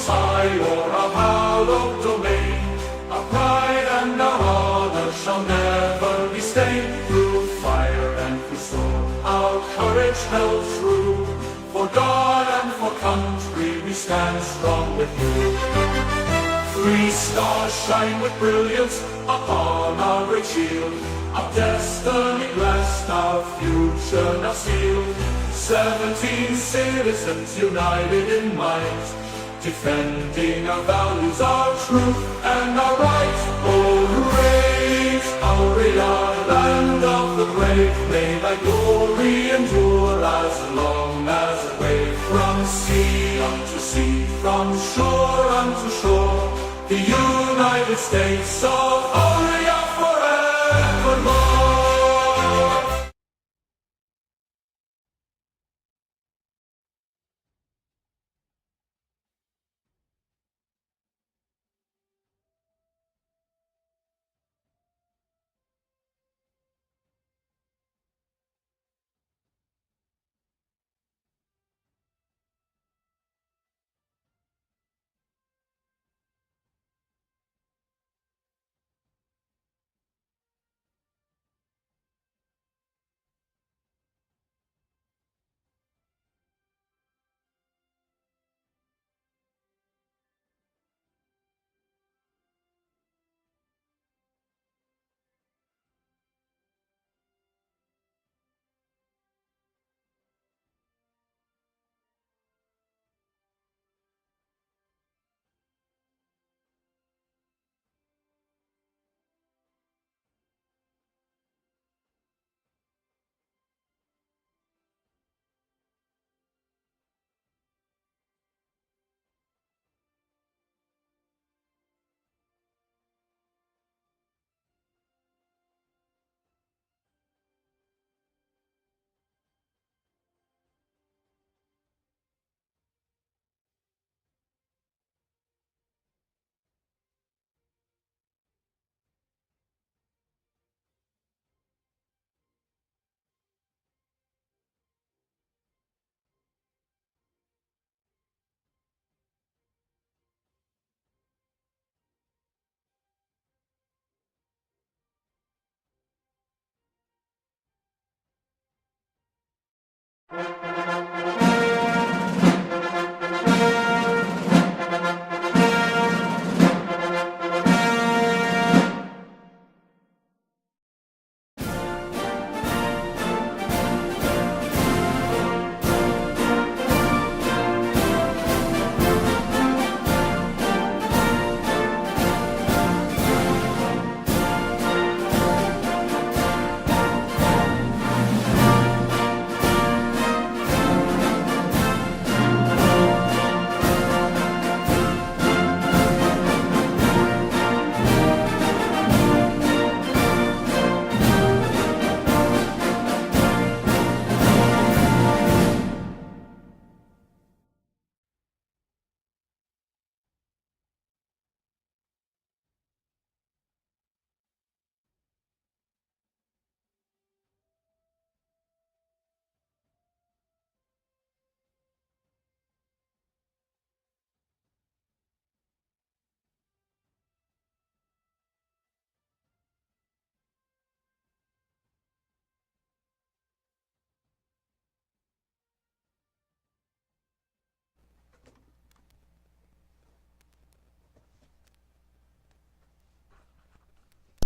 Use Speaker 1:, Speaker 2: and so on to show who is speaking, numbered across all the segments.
Speaker 1: Most High, o'er our hallowed domain. Our pride and our honor shall never be stained. Through fire and through storm, our courage held true. For God and for country we stand strong with you. Three stars shine with brilliance upon our great shield. Our destiny blessed, our future now sealed. 17 citizens united in might, defending our values, our truth, and our rights. Oh, raise our land of the brave. May thy glory endure as long as the wave. From sea unto sea, from shore unto shore, the United States of America forevermore.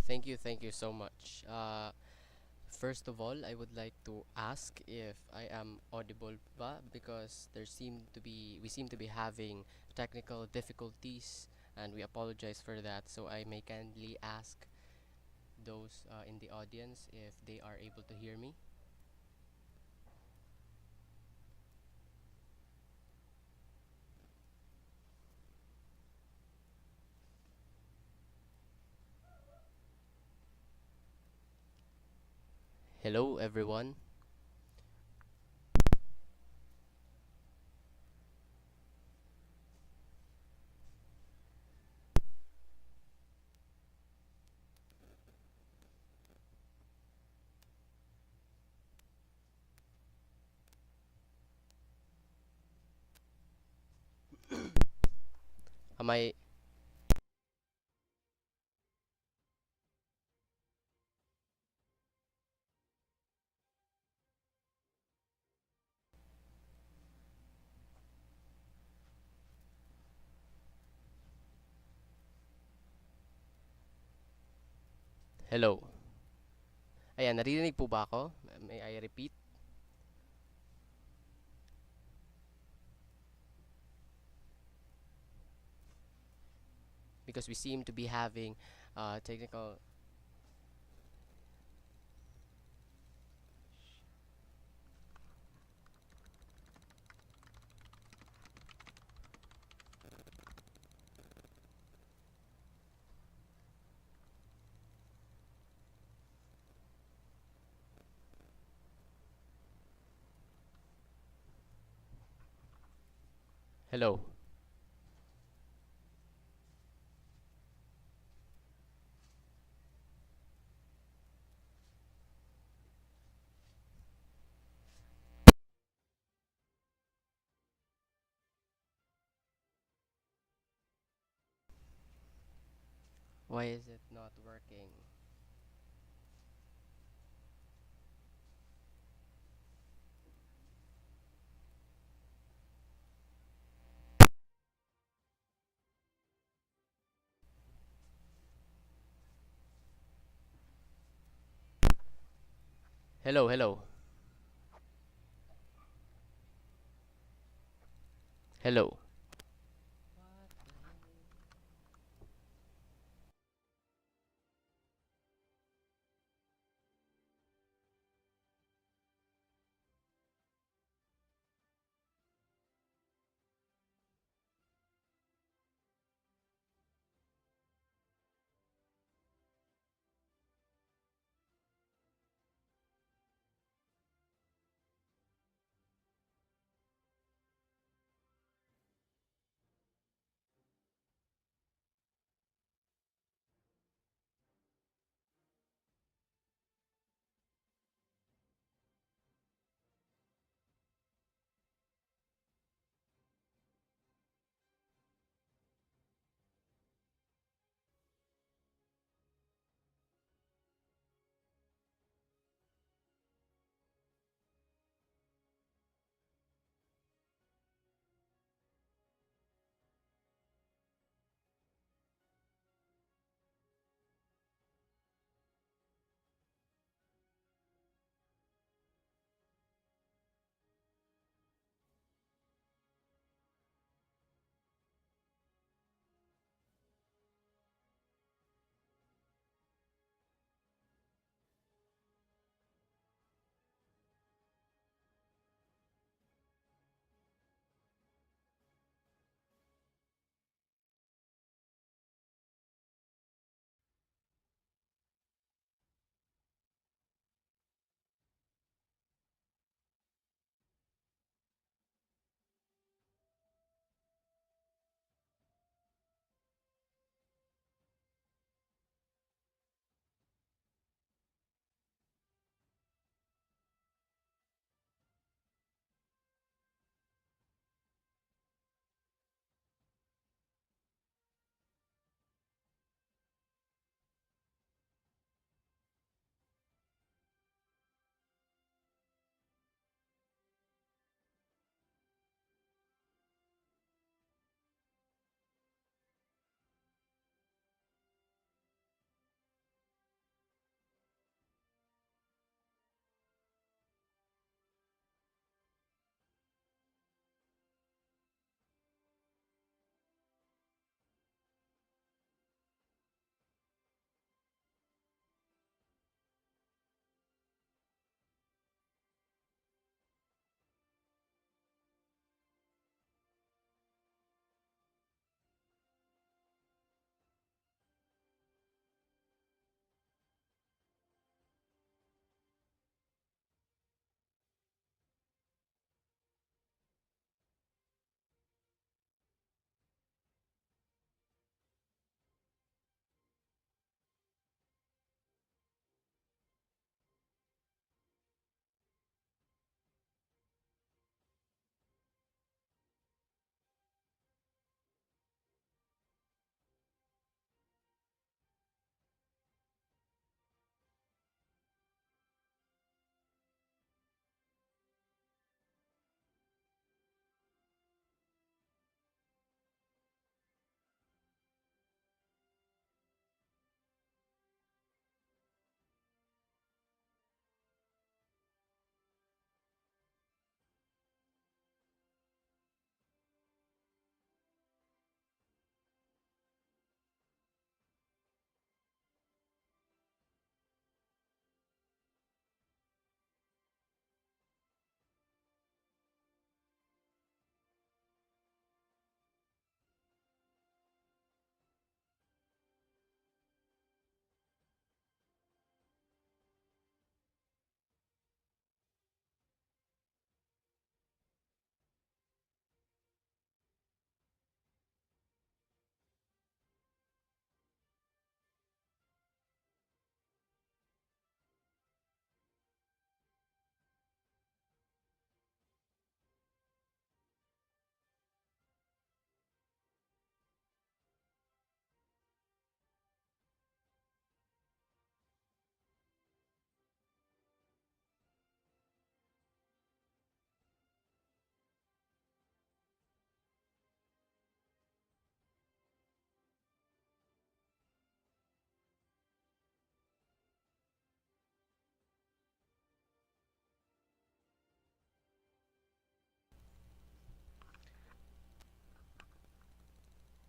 Speaker 2: Thank you so much. First of all, I would like to ask if I am audible ba because we seem to be having technical difficulties and we apologize for that. So I may kindly ask those in the audience if they are able to hear me. Hello, everyone. Am I hello? Ayan, naririnig po ba ako? May I repeat? Because we seem to be having technical. Hello. Why is it not working? Hello, hello. Hello.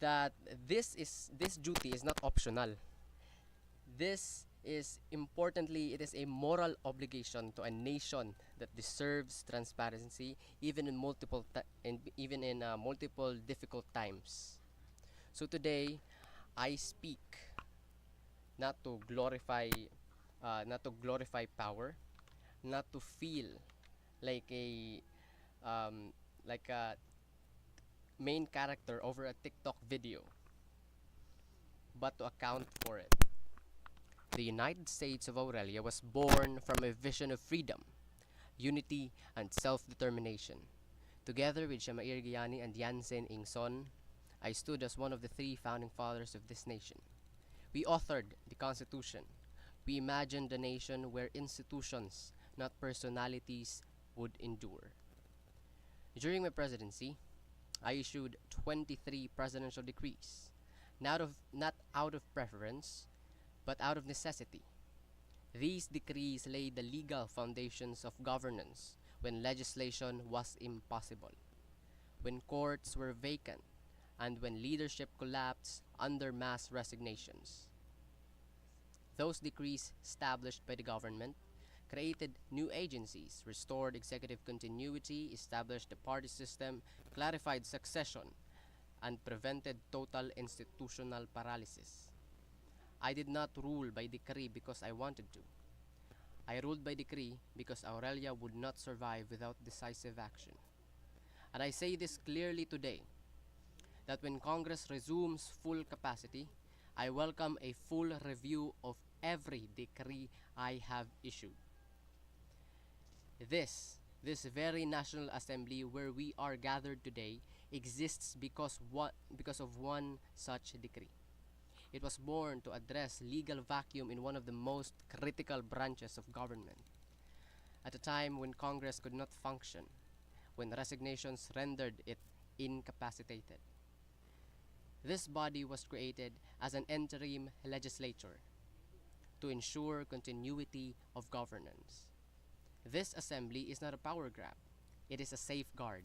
Speaker 2: that this duty is not optional. This is importantly, it is a moral obligation to a nation that deserves transparency even in multiple difficult times. So today, I speak not to glorify power, not to feel like a um, like a main character over a TikTok video, but to account for it. The United States of Aurelia was born from a vision of freedom, unity, and self-determination. Together with Shamair Giani and Yansen Ingson, I stood as one of the three founding fathers of this nation. We authored the Constitution. We imagined a nation where institutions, not personalities, would endure. During my presidency, I issued 23 presidential decrees, not out of preference, but out of necessity. These decrees laid the legal foundations of governance when legislation was impossible, when courts were vacant, and when leadership collapsed under mass resignations. Those decrees established by the government created new agencies, restored executive continuity, established the party system, clarified succession, and prevented total institutional paralysis. I did not rule by decree because I wanted to. I ruled by decree because Aurelia would not survive without decisive action. And I say this clearly today that when Congress resumes full capacity, I welcome a full review of every decree I have issued. This very National Assembly where we are gathered today exists because of one such decree. It was born to address legal vacuum in one of the most critical branches of government. At a time when Congress could not function, when resignations rendered it incapacitated. This body was created as an interim legislature to ensure continuity of governance. This assembly is not a power grab, it is a safeguard.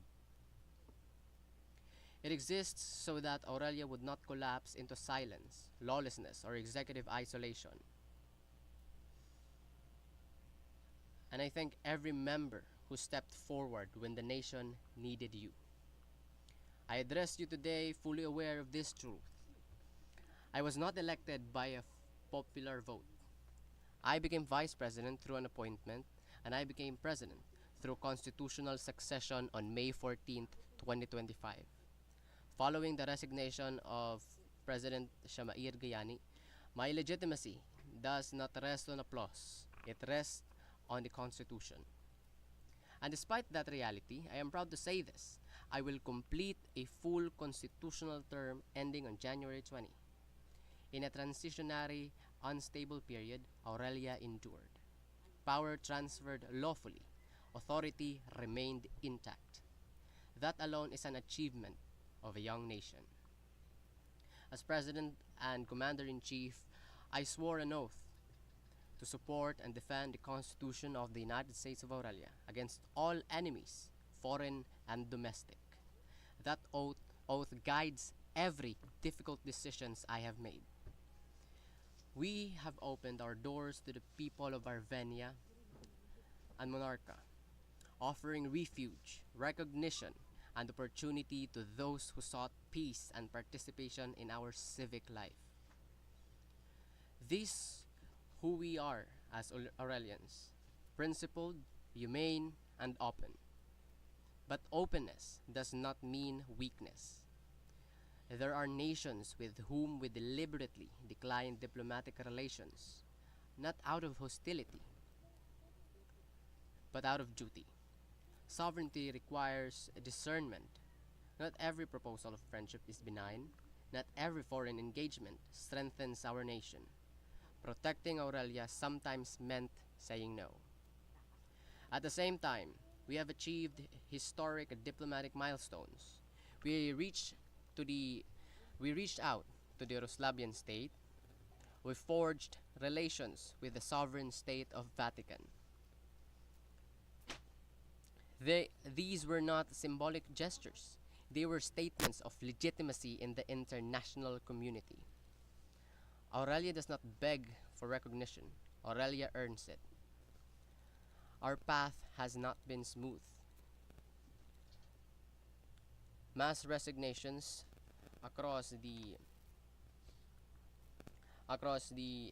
Speaker 2: It exists so that Aurelia would not collapse into silence, lawlessness, or executive isolation. And I thank every member who stepped forward when the nation needed you. I address you today fully aware of this truth. I was not elected by a popular vote. I became vice president through an appointment, and I became president through constitutional succession on May 14, 2025. Following the resignation of President Shamair Gayani, my legitimacy does not rest on applause. It rests on the Constitution. And despite that reality, I am proud to say this. I will complete a full constitutional term ending on January 20. In a transitionary, unstable period, Aurelia endured. Power transferred lawfully. Authority remained intact. That alone is an achievement of a young nation. As President and Commander-in-Chief, I swore an oath to support and defend the Constitution of the United States of Aurelia against all enemies, foreign and domestic. That oath guides every difficult decisions I have made. We have opened our doors to the people of Arvenia and Monarca, offering refuge, recognition, and opportunity to those who sought peace and participation in our civic life. This who we are as Aurelians, principled, humane, and open. But openness does not mean weakness. There are nations with whom we deliberately decline diplomatic relations, not out of hostility, but out of duty. Sovereignty requires discernment. Not every proposal of friendship is benign. Not every foreign engagement strengthens our nation. Protecting Aurelia sometimes meant saying no. At the same time, we have achieved historic diplomatic milestones. We reached out to the Yugoslavian state. We forged relations with the sovereign state of Vatican. These were not symbolic gestures. They were statements of legitimacy in the international community. Aurelia does not beg for recognition. Aurelia earns it. Our path has not been smooth. Mass resignations across the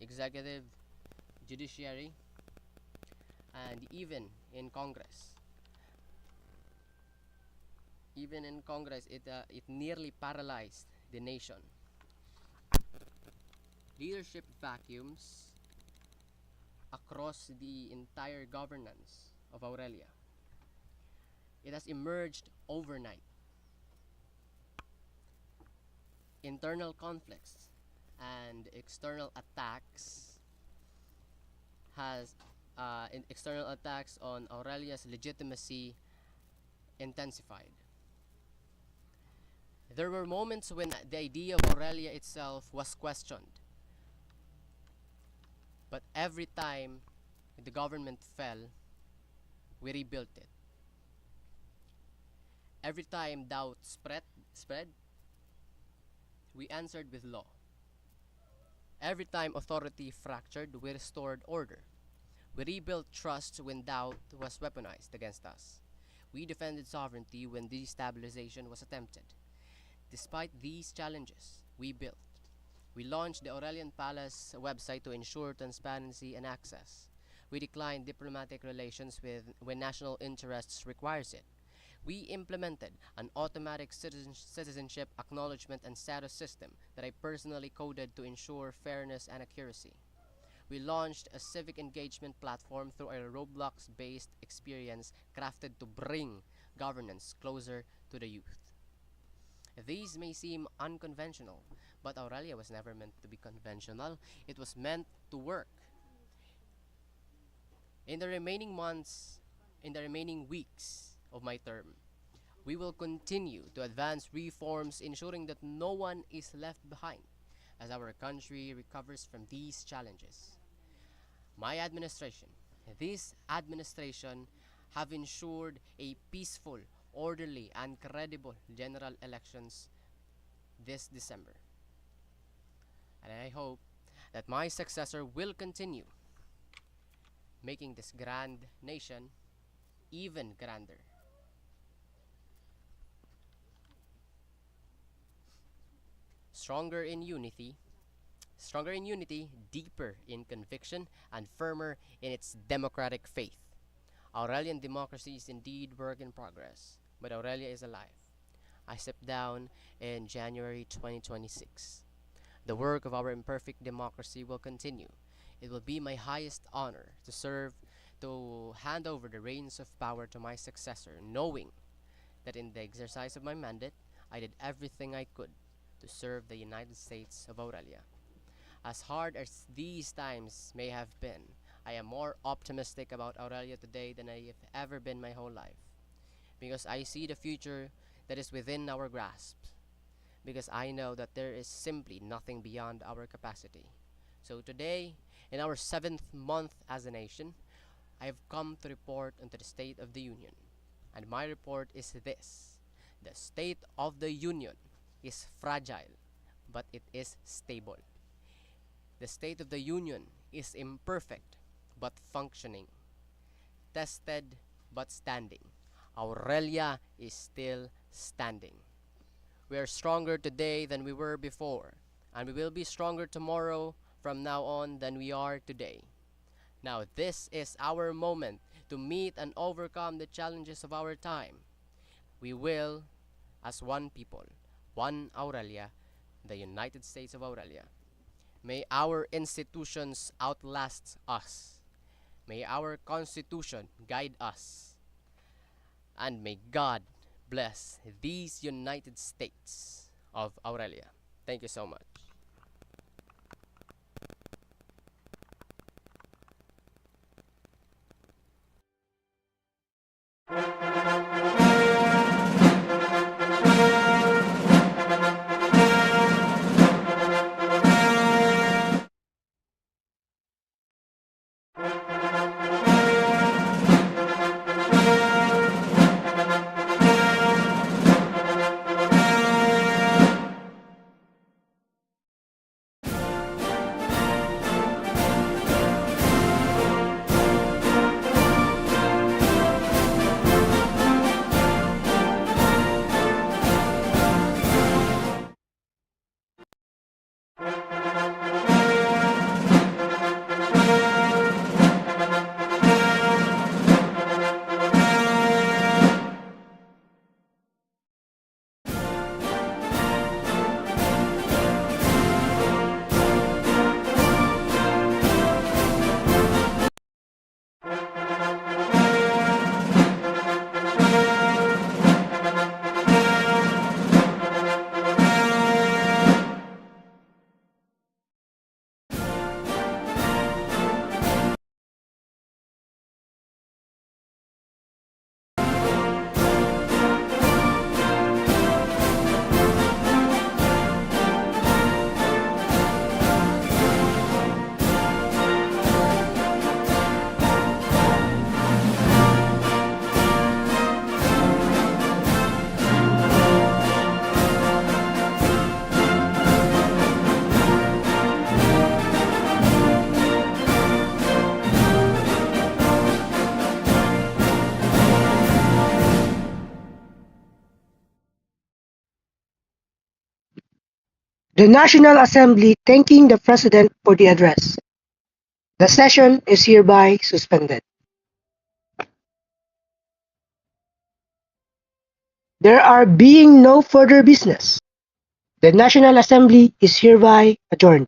Speaker 2: executive, judiciary, and even in Congress. Even in Congress, it nearly paralyzed the nation. Leadership vacuums across the entire governance of Aurelia. It has emerged overnight. Internal conflicts and external attacks external attacks on Aurelia's legitimacy intensified. There were moments when the idea of Aurelia itself was questioned. But every time the government fell, we rebuilt it. Every time doubt spread, we answered with law. Every time authority fractured, we restored order. We rebuilt trust when doubt was weaponized against us. We defended sovereignty when destabilization was attempted. Despite these challenges, we built. We launched the Aurelian Palace website to ensure transparency and access. We declined diplomatic relations when national interests requires it. We implemented an automatic citizenship acknowledgement and status system that I personally coded to ensure fairness and accuracy. We launched a civic engagement platform through a Roblox-based experience crafted to bring governance closer to the youth. These may seem unconventional, but Aurelia was never meant to be conventional. It was meant to work. In the remaining months, in the remaining weeks of my term, we will continue to advance reforms ensuring that no one is left behind as our country recovers from these challenges. My administration, this administration, have ensured a peaceful, orderly, and credible general elections this December. And I hope that my successor will continue making this grand nation even grander. Stronger in unity, deeper in conviction, and firmer in its democratic faith. Aurelian democracy is indeed work in progress, but Aurelia is alive. I stepped down in January 2026. The work of our imperfect democracy will continue. It will be my highest honor to hand over the reins of power to my successor, knowing that in the exercise of my mandate, I did everything I could to serve the United States of Aurelia. As hard as these times may have been, I am more optimistic about Aurelia today than I have ever been my whole life. Because I see the future that is within our grasp. Because I know that there is simply nothing beyond our capacity. So today, in our 7th month as a nation, I have come to report on the State of the Union. And my report is this: the State of the Union is fragile, but it is stable. The State of the Union is imperfect, but functioning. Tested, but standing. Aurelia is still standing. We are stronger today than we were before, and we will be stronger tomorrow from now on than we are today. Now this is our moment to meet and overcome the challenges of our time. We will, as one people, one Aurelia, the United States of Aurelia. May our institutions outlast us. May our Constitution guide us. And may God bless these United States of Aurelia. Thank you so much.
Speaker 3: The National Assembly thanking the President for the address. The session is hereby suspended. There are being no further business. The National Assembly is hereby adjourned.